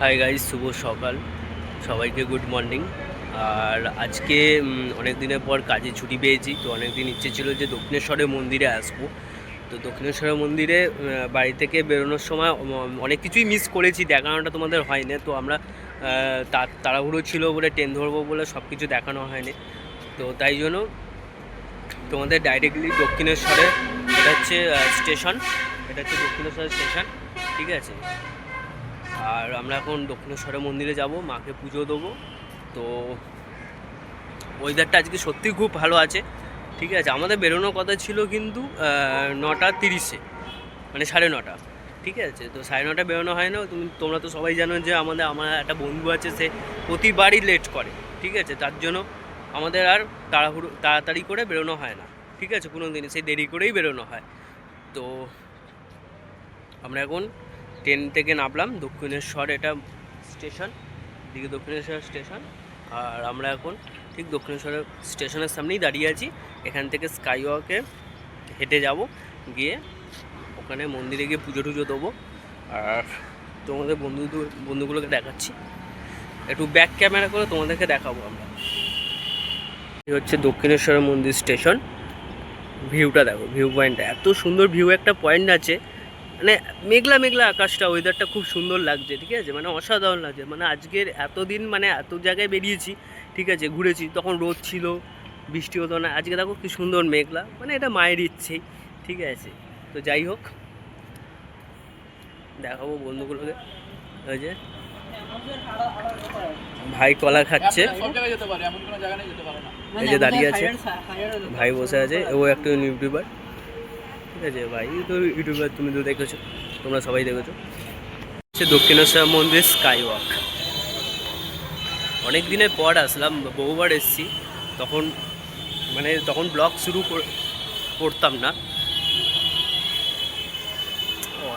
Hi guys, শুভ সকাল সবাইকে, good morning. আর আজকে অনেক দিনের পর কাজে ছুটি পেয়েছি, তো অনেক দিন ইচ্ছে ছিল যে দক্ষিণেশ্বরের মন্দিরে আসবো। তো দক্ষিণেশ্বরের মন্দিরে বাড়ি থেকে বেরোনোর সময় অনেক কিছুই মিস করেছি, দেখানোটা তোমাদের হয়নি। তো আমরা তাড়াহুড়ো ছিল বলে, ট্রেন ধরবো বলে সব কিছু দেখানো হয়নি। তো তাই জন্য তোমাদের ডাইরেক্টলি দক্ষিণেশ্বরে, এটা হচ্ছে স্টেশন, এটা হচ্ছে দক্ষিণেশ্বরের স্টেশন, ঠিক আছে। আর আমরা এখন দক্ষিণেশ্বরের মন্দিরে যাব, মাকে পুজো দেবো। তো ওয়েদারটা আজকে সত্যিই খুব ভালো আছে, ঠিক আছে। আমাদের বেরোনোর কথা ছিল কিন্তু 9:30, মানে 9:30, ঠিক আছে। তো 9:30 বেরোনো হয় না। তোমরা তো সবাই জানো যে আমার একটা বন্ধু আছে, সে প্রতিবারই লেট করে, ঠিক আছে। তার জন্য আমাদের আর তাড়াতাড়ি করে বেরোনো হয় না, ঠিক আছে। কোনো দিন সেই দেরি করেই বেরোনো হয়। তো আমরা এখন ট্রেন থেকে নামলাম, দক্ষিণেশ্বর এটা স্টেশন, দিকে দক্ষিণেশ্বর স্টেশন। আর আমরা এখন ঠিক দক্ষিণেশ্বরের স্টেশনের সামনেই দাঁড়িয়ে আছি। এখান থেকে স্কাইওয়াকে হেঁটে যাব, গিয়ে ওখানে মন্দিরে গিয়ে পুজো টুজো দেবো। আর তোমাদের বন্ধুগুলোকে দেখাচ্ছি, একটু ব্যাক ক্যামেরা করে তোমাদেরকে দেখাবো আমরা। এই হচ্ছে দক্ষিণেশ্বরের মন্দির স্টেশন। ভিউটা দেখো, ভিউ পয়েন্টটা এত সুন্দর, ভিউ একটা পয়েন্ট আছে, মানে মেঘলা মেঘলা আকাশটা, ওয়েদারটা খুব সুন্দর লাগছে, ঠিক আছে। মানে অসাধারণ লাগছে। মানে আজকের এতদিন মানে এত জায়গায় বেরিয়েছি, ঠিক আছে, ঘুরেছি, তখন রোদ ছিল, বৃষ্টি হতো না। আজকে দেখো কি সুন্দর মেঘলা, মানে এটা মায়ের ইচ্ছেই, ঠিক আছে। তো যাই হোক, দেখাবো বন্ধুগুলোকে। ওই যে ভাই কলা খাচ্ছে, এই যে দাঁড়িয়ে আছে ভাই, বসে আছে। ও একটা ইউটিউবার, ঠিক আছে। ভাই তো ইউটিউবার, তুমি তো দেখেছো, তোমরা সবাই দেখেছো। হচ্ছে দক্ষিণেশ্বর মন্দির স্কাই ওয়াক। অনেক দিনের পর আসলাম, বহুবার এসেছি, তখন মানে তখন ব্লগ শুরু করতাম না।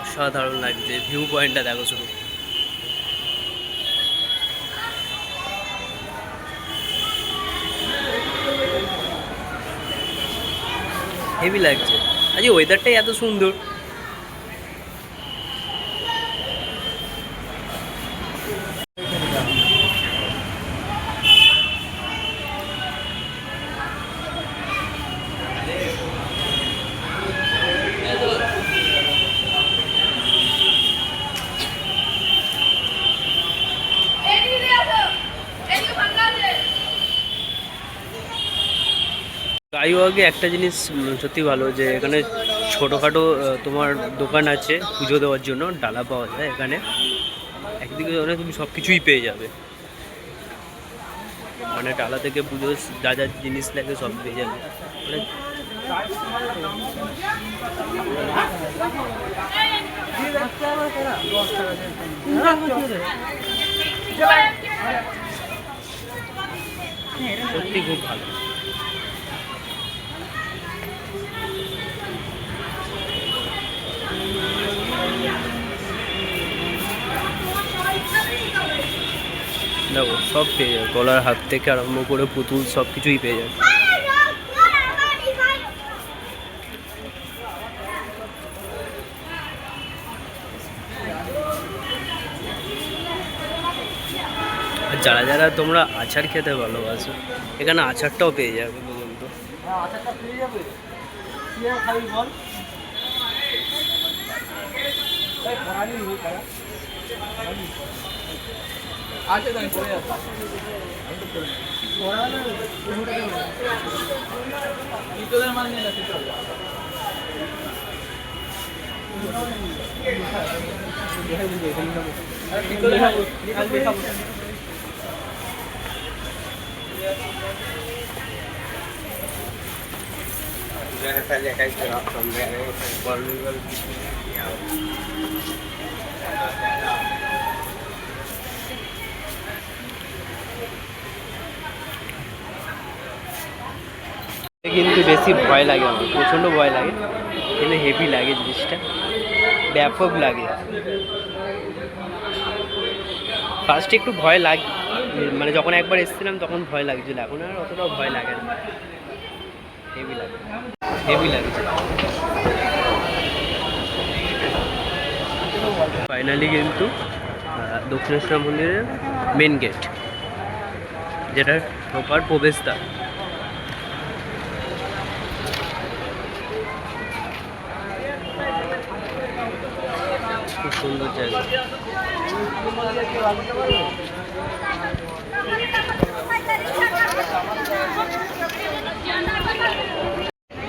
অসাধারণ লাগছে, ভিউ পয়েন্টটা দেখো শুধু, হেভি লাগছে। আজ ওয়েদারটাই এত সুন্দর। স্কাইওয়াকে একটা জিনিস সত্যি ভালো, যে এখানে ছোটোখাটো তোমার দোকান আছে, পুজো দেওয়ার জন্য ডালা পাওয়া যায় এখানে। একদিকে ধরে তুমি সব কিছুই পেয়ে যাবে, মানে ডালা থেকে পুজো যা যা জিনিস লাগে সব পেয়ে যাবে, মানে সত্যি খুব ভালো। দেখো সব পেয়ে যাবে, গলার হাত থেকে আরম্ভ করে পুতুল সব কিছুই পেয়ে যাবে। আর যারা যারা তোমরা আচার খেতে ভালোবাসো, এখানে আচারটাও পেয়ে যাবে পর্যন্ত। কিন্তু বেশি ভয় লাগে, আমার প্রচণ্ড ভয় লাগে, কিন্তু হেভি লাগে জিনিসটা, ব্যাপক লাগে। ফার্স্টে একটু ভয় লাগে, মানে যখন একবার এসেছিলাম তখন ভয় লাগছিল, এখন আর অতটাও ভয় লাগে না, হেভি লাগে, হেভি লাগছে। ফাইনালি কিন্তু দক্ষিণেশ্বর মন্দিরের মেন গেট, যেটা ঢোকার প্রবেশদ্বার। খুব সুন্দর জায়গা।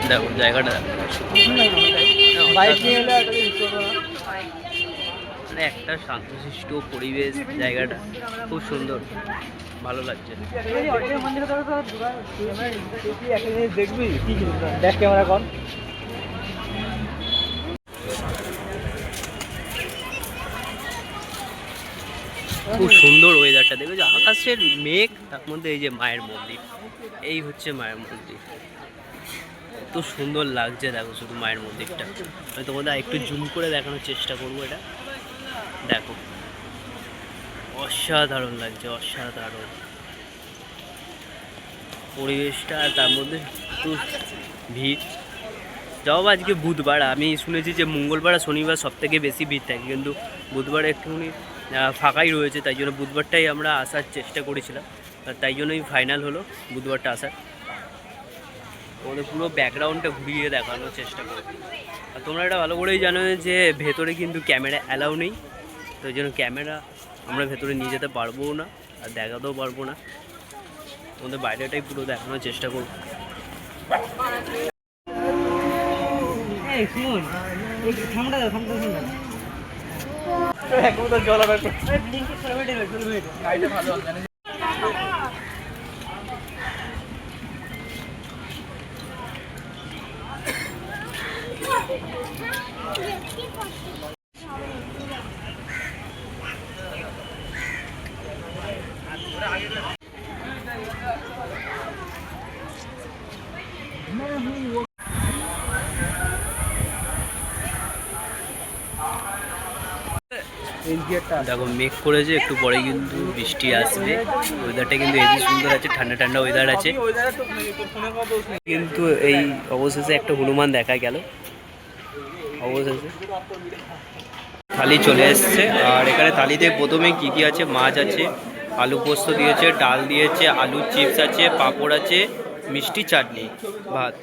দেখো জায়গাটা, মানে একটা শান্তশিষ্ট পরিবেশ, জায়গাটা খুব সুন্দর, ভালো লাগছে। দেখবি দেখ ক্যামেরা কর। খুব সুন্দর ওয়েদারটা, দেখবে যে আকাশের মেঘ, তার মধ্যে এই যে মায়ের মন্দির, এই হচ্ছে মায়ের মন্দির। এত সুন্দর লাগছে দেখো শুধু মায়ের মন্দিরটা। আমি তোমাদের একটু জুম করে দেখানোর চেষ্টা করবো। এটা দেখো, অসাধারণ লাগছে, অসাধারণ পরিবেশটা। আর তার মধ্যে একটু ভিড়। যাও, আজকে বুধবার, আমি শুনেছি যে মঙ্গলবার আর শনিবার সব থেকে বেশি ভিড় থাকে, কিন্তু বুধবার একটুখানি ফাঁকাই রয়েছে, তাই জন্য বুধবারটাই আমরা আসার চেষ্টা করেছিলাম। তাই জন্যই ফাইনাল হলো বুধবারটা আসার। তোমাদের পুরো ব্যাকগ্রাউন্ডটা ঘুরিয়ে দেখানোর চেষ্টা করব। আর তোমরা এটা ভালো করেই জানো যে ভেতরে কিন্তু ক্যামেরা অ্যালাউ নেই, তো ওই জন্য ক্যামেরা আমরা ভেতরে নিয়ে যেতে পারবো না আর দেখাতেও পারবো না। তোমাদের বাইরেটাই পুরো দেখানোর চেষ্টা করব। দেখো মেঘ করেছে, একটু পরে কিন্তু বৃষ্টি আসবে। ওয়েদারটা কিন্তু হেবি সুন্দর আছে, ঠান্ডা ঠান্ডা ওয়েদার আছে। কিন্তু এই অবশেষে একটা হনুমান দেখা গেল। অবশেষে থালি চলে এসছে। আর এখানে থালিতে প্রথমে কি কি আছে, মাছ আছে, আলু পোস্ত দিয়েছে, ডাল দিয়েছে, আলুর চিপস আছে, পাঁপড় আছে, মিষ্টি, চাটনি, ভাত।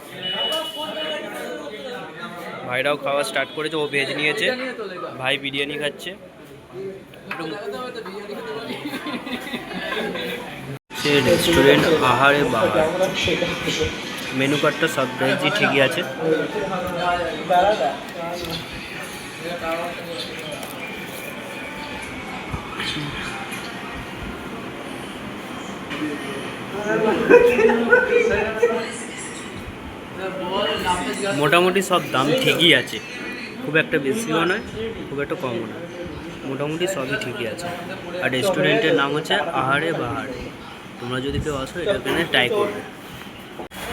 ভাইরাও খাওয়া স্টার্ট করেছে, ও ভেজ নিয়েছে, ভাই বিরিয়ানি খাচ্ছে। রেস্টুরেন্ট আহারে বাহার, মেনু কার্ডটা সব ভেজই ঠিকই আছে। মোটামুটি সব দাম ঠিকই আছে, খুব একটা বেশিও নয়, খুব একটা কমও নয়, মোটামুটি সবই ঠিকই আছে। আর রেস্টুরেন্টের নাম হচ্ছে আহারে বাহার। তোমরা যদি কেউ আসো এটা এখানে ট্রাই করবে।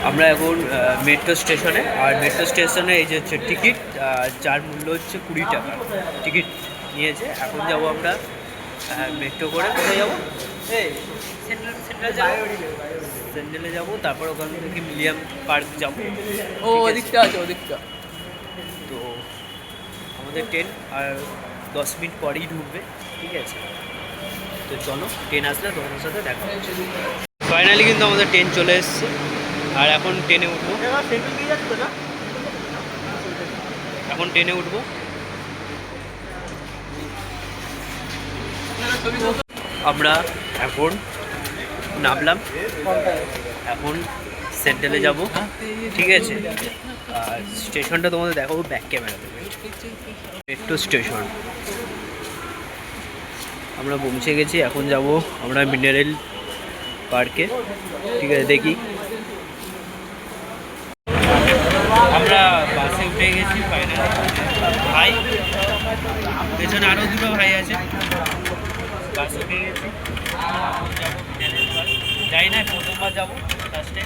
আমরা এখন মেট্রো স্টেশনে, আর মেট্রো স্টেশনে এই যে হচ্ছে টিকিট, যার মূল্য হচ্ছে 20 টাকা টিকিট নিয়েছে। এখন যাবো আমরা মেট্রো করে, কোথায় যাবো, সেন্ট্রালে যাবো, তারপর ওখান থেকে মিলিয়াম পার্ক যাবো। ও ওদিকটা আছে, ওদিকটা। তো আমাদের ট্রেন আর 10 মিনিট পরেই ঢুকবে, ঠিক আছে? তো চলো, ট্রেন আসলে তোমাদের সাথে দেখা হচ্ছে। ফাইনালি কিন্তু আমাদের ট্রেন চলে এসছে, আর এখন ট্রেনে উঠবো। এখন ট্রেনে উঠবো। আমরা এখন নামলাম, এখন সেন্ট্রালে যাব, ঠিক আছে? আর স্টেশনটা তোমাদের দেখাবো ব্যাক ক্যামেরা দেবে। মেট্রো স্টেশন আমরা পৌঁছে গেছি। এখন যাব আমরা মিনারেল পার্কে, ঠিক আছে? দেখি, আমরা বাসে উঠে গেছি ফাইনালি। ভাই পেছনে আরও দুটো ভাই আছে, বাসে উঠে গেছি। যাই না, প্রথমবার যাবো ফার্স্টে।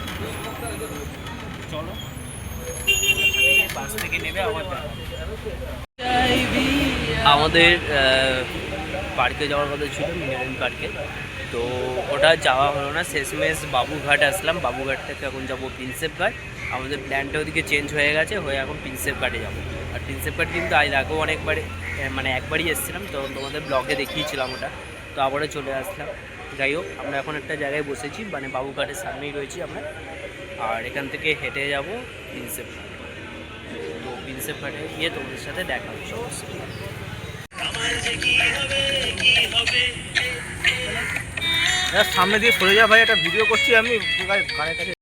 চলো, বাস থেকে নেবে আমাদের পার্কে যাওয়ার কথা ছিল, মিনারেল পার্কে। তো ওটা যাওয়া হলো না, শেষমেশ বাবুঘাট আসলাম। বাবুঘাট থেকে এখন যাবো প্রিন্সেপ ঘাট। আমাদের প্ল্যানটা ওদিকে চেঞ্জ হয়ে গেছে, হয়ে এখন প্রিন্সেপ ঘাটে যাবো। আর প্রিন্সেপ ঘাট কিন্তু আগেও অনেকবার মানে একবারই এসেছিলাম, তো তোমাদের ব্লগে দেখিয়েছিলাম ওটা, তো আবারও চলে আসলাম। যাই হোক, আমরা এখন একটা জায়গায় বসেছি, মানে বাবুঘাটের সামনেই রয়েছি আমরা, আর এখান থেকে হেঁটে যাব প্রিন্সেপ ঘাট। তো প্রিন্সেপ ঘাটে গিয়ে তোমাদের সাথে দেখা হচ্ছে অবশ্যই। সামনে দিয়ে সরে যা ভাই, একটা ভিডিও করছি আমি কানে কাছে।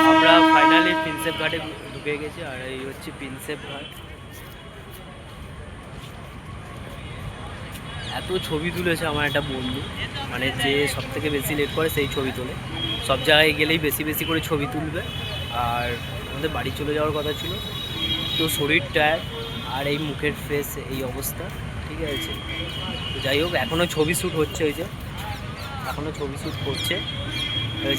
আমরা ফাইনালি প্রিন্সেপ ঘাটে ঢুকে গেছি, আর এই হচ্ছে প্রিন্সেপ ঘাট। এত ছবি তুলেছে আমার একটা বন্ধু, মানে যে সব থেকে বেশি লেট করে সেই ছবি তোলে, সব জায়গায় গেলেই বেশি বেশি করে ছবি তুলবে। আর আমাদের বাড়ি চলে যাওয়ার কথা ছিল, তো শরীর টায়ার্ড আর এই মুখের ফেস এই অবস্থা, ঠিক আছে। তো যাই হোক, এখনও ছবি শ্যুট হচ্ছে, ওই যে এখনও ছবি শ্যুট করছে,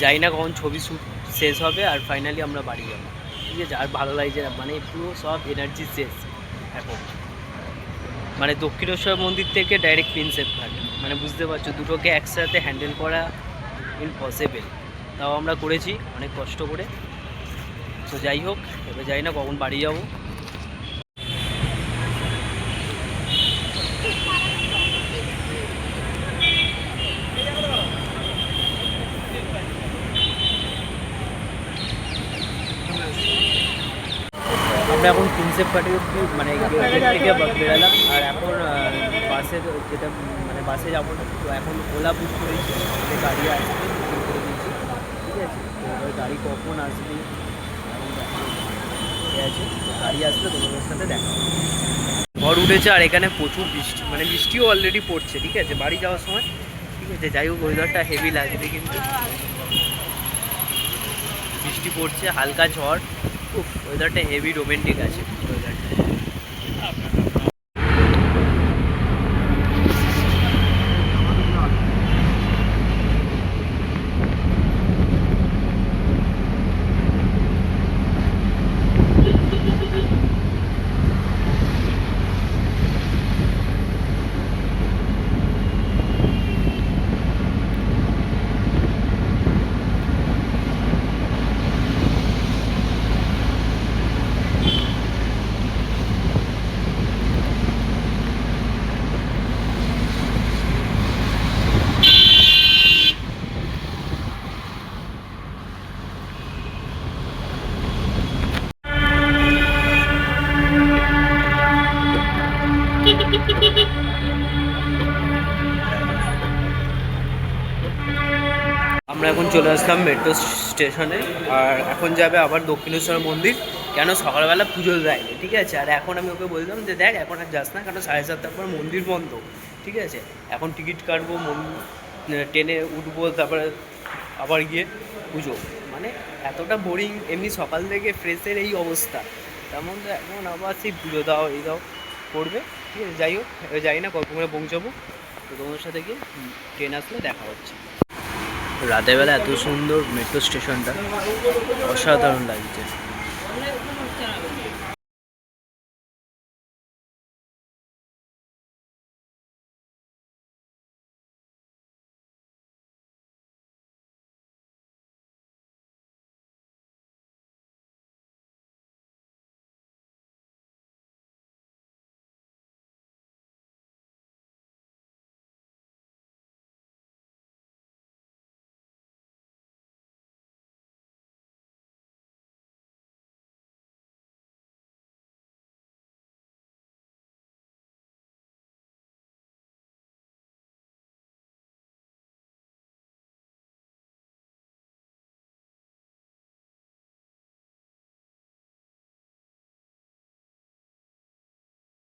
জানি না কখন ছবি শ্যুট শেষ হবে আর ফাইনালি আমরা বাড়ি যাবো, ঠিক আছে। আর ভালো লাগছে না, মানে পুরো সব এনার্জি শেষ এখন, মানে দক্ষিণেশ্বর মন্দির থেকে ডাইরেক্ট প্রিন্সেপ ঘাট, মানে বুঝতে পারছো দুটোকে একসাথে হ্যান্ডেল করা ইম্পসিবল, তাও আমরা করেছি অনেক কষ্ট করে। তো যাই হোক, এবার যাই না কখন বাড়ি যাবো। আমরা এখন প্রিন্সেপ ঘাটে মানে গেট থেকে বেরালাম, আর এখন বাসে যেটা মানে বাসে যাবো না, তো এখন ওলা বুক করেছি, আমাদের গাড়ি আসবে বুকিং করে দিয়েছি, ঠিক আছে। তো এবার গাড়ি কখন আসবে ঠিক আছে, তো গাড়ি আসলে তোমাদের সাথে দেখা হবে। ঝড় উঠেছে আর এখানে প্রচুর বৃষ্টি, মানে বৃষ্টিও অলরেডি পড়ছে, ঠিক আছে, বাড়ি যাওয়ার সময়, ঠিক আছে। যাই হোক, ওয়েদারটা হেভি লাগবে কিন্তু, বৃষ্টি পড়ছে, হালকা ঝড়, খুব ওয়েদারটা হেভি রোমান্টিক আছে ওয়েদারটা। আমরা এখন চলে আসলাম মেট্রো স্টেশনে, আর এখন যাবে আবার দক্ষিণেশ্বর মন্দির, কেন সকালবেলা পুজো দেয়নি, ঠিক আছে। আর এখন আমি ওকে বললাম যে দেখ এখন আর যাস না, কেন 7:30টার পর মন্দির বন্ধ, ঠিক আছে। এখন টিকিট কাটবো, ট্রেনে উঠবো, তারপরে আবার গিয়ে পুজো, মানে এতটা বোরিং, এমনি সকাল থেকে ফ্রেশের এই অবস্থা, তেমন তো এখন আবার সেই পুজো দাও এই দাও করবে, ঠিক আছে। যাই হোক, যাই না কত করে পৌঁছাবো, তো তোমার সাথে গিয়ে ট্রেন আসলে দেখা হচ্ছে। রাতের বেলা এত সুন্দর মেট্রো স্টেশনটা, অসাধারণ লাগছে।